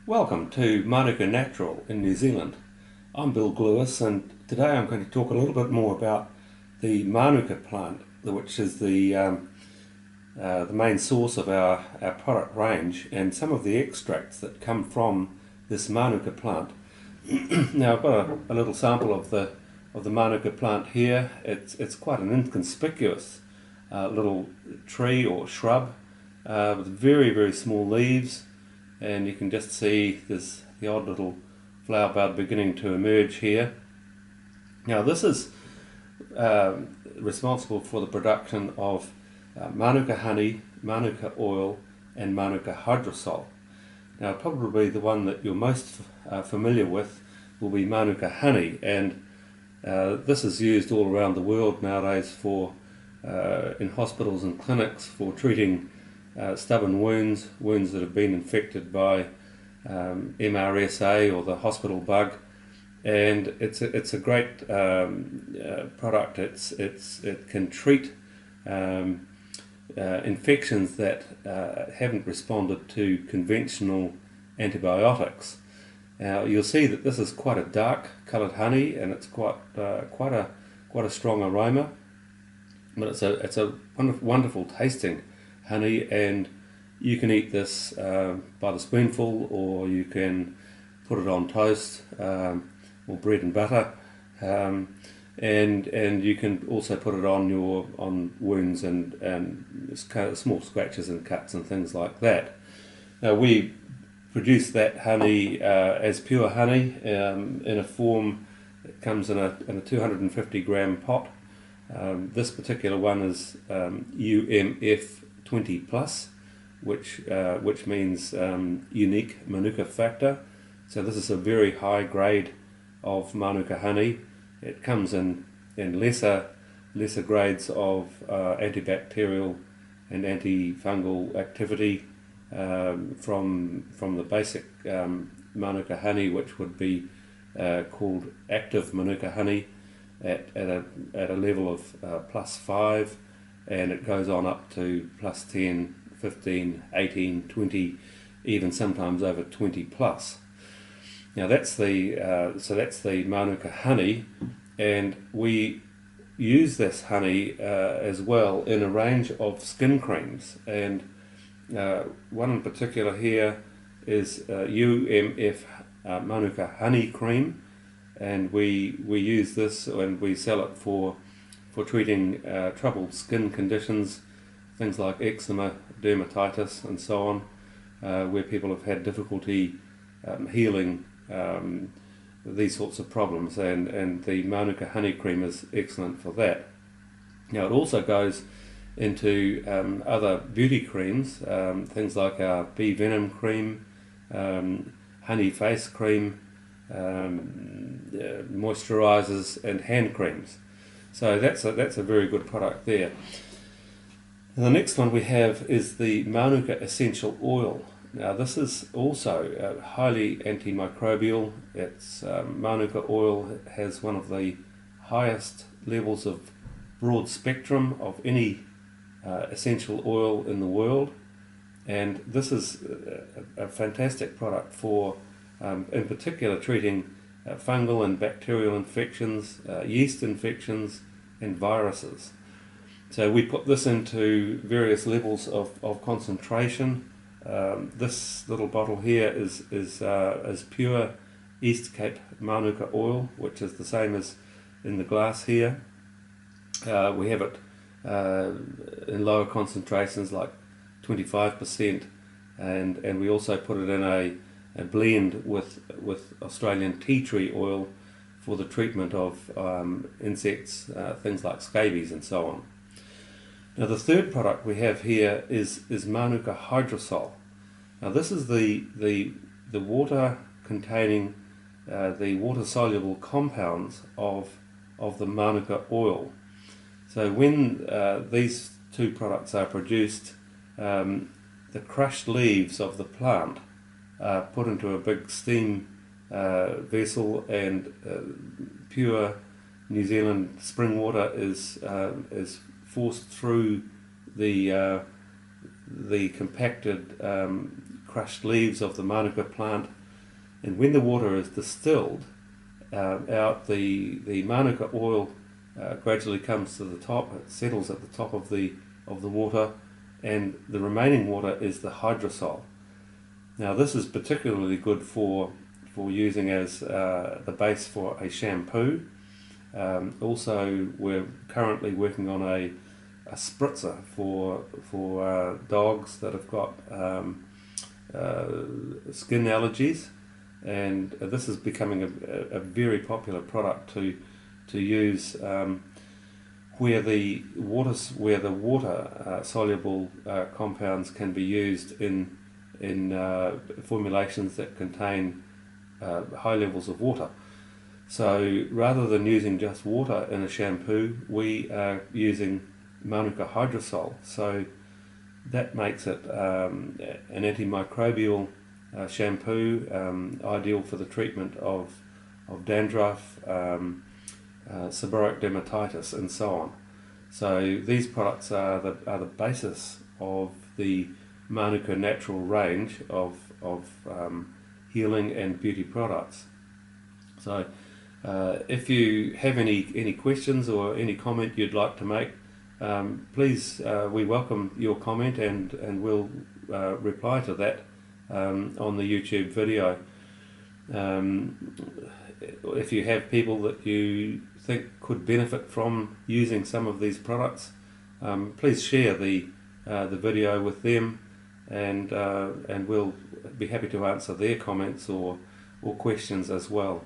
Welcome to Manuka Natural in New Zealand. I'm Bill Gluyas, and today I'm going to talk a little bit more about the Manuka plant, which is the main source of our product range, and some of the extracts that come from this Manuka plant. Now I've got a little sample of the Manuka plant here. It's quite an inconspicuous little tree or shrub with very small leaves, and you can just see there's the odd little flower bud beginning to emerge here. Now this is responsible for the production of Manuka honey, Manuka oil, and Manuka hydrosol. Now probably the one that you're most familiar with will be Manuka honey, and this is used all around the world nowadays for in hospitals and clinics for treating stubborn wounds that have been infected by MRSA or the hospital bug, and it's a great product. It can treat infections that haven't responded to conventional antibiotics. Now you'll see that this is quite a dark coloured honey, and it's quite a strong aroma, but it's a wonderful tasting honey, and you can eat this by the spoonful, or you can put it on toast or bread and butter, and you can also put it on wounds and small scratches and cuts and things like that. Now we produce that honey as pure honey in a form. It comes in a 250 gram pot. This particular one is UMF 20 plus, which means unique Manuka factor. So this is a very high grade of Manuka honey. It comes in lesser grades of antibacterial and antifungal activity from the basic Manuka honey, which would be called active Manuka honey at a level of +5, and it goes on up to +10, 15, 18, 20, even sometimes over 20 plus. Now that's the Manuka honey, and we use this honey as well in a range of skin creams, and one in particular here is UMF Manuka honey cream, and we use this and we sell it for treating troubled skin conditions, things like eczema, dermatitis, and so on, where people have had difficulty healing these sorts of problems, and the Manuka honey cream is excellent for that. Now it also goes into other beauty creams, things like our bee venom cream, honey face cream, moisturizers, and hand creams. So that's a very good product there. And the next one we have is the Manuka essential oil. Now this is also highly antimicrobial. It's Manuka oil has one of the highest levels of broad spectrum of any essential oil in the world, and this is a fantastic product for in particular treating fungal and bacterial infections, yeast infections, and viruses. So we put this into various levels of concentration. This little bottle here is pure East Cape Manuka oil, which is the same as in the glass here. We have it in lower concentrations like 25%, and we also put it in a blend with Australian tea tree oil for the treatment of insects, things like scabies and so on. Now the third product we have here is Manuka Hydrosol. Now this is the water containing the water soluble compounds of the Manuka oil. So when these two products are produced, the crushed leaves of the plant are put into a big steam vessel, and pure New Zealand spring water is forced through the compacted crushed leaves of the Manuka plant, and when the water is distilled out, the Manuka oil gradually comes to the top. It settles at the top of the water, and the remaining water is the hydrosol. Now this is particularly good for using as the base for a shampoo. Also, we're currently working on a spritzer for dogs that have got skin allergies, and this is becoming a very popular product to use where the water soluble compounds can be used in formulations that contain high levels of water. So rather than using just water in a shampoo, we are using Manuka Hydrosol. So that makes it an antimicrobial shampoo, ideal for the treatment of dandruff, seborrheic dermatitis, and so on. So these products are the basis of the Manuka natural range of healing and beauty products. So if you have any questions or any comment you'd like to make, please, we welcome your comment, and we'll reply to that on the YouTube video. If you have people that you think could benefit from using some of these products, please share the video with them, and we'll be happy to answer their comments or questions as well.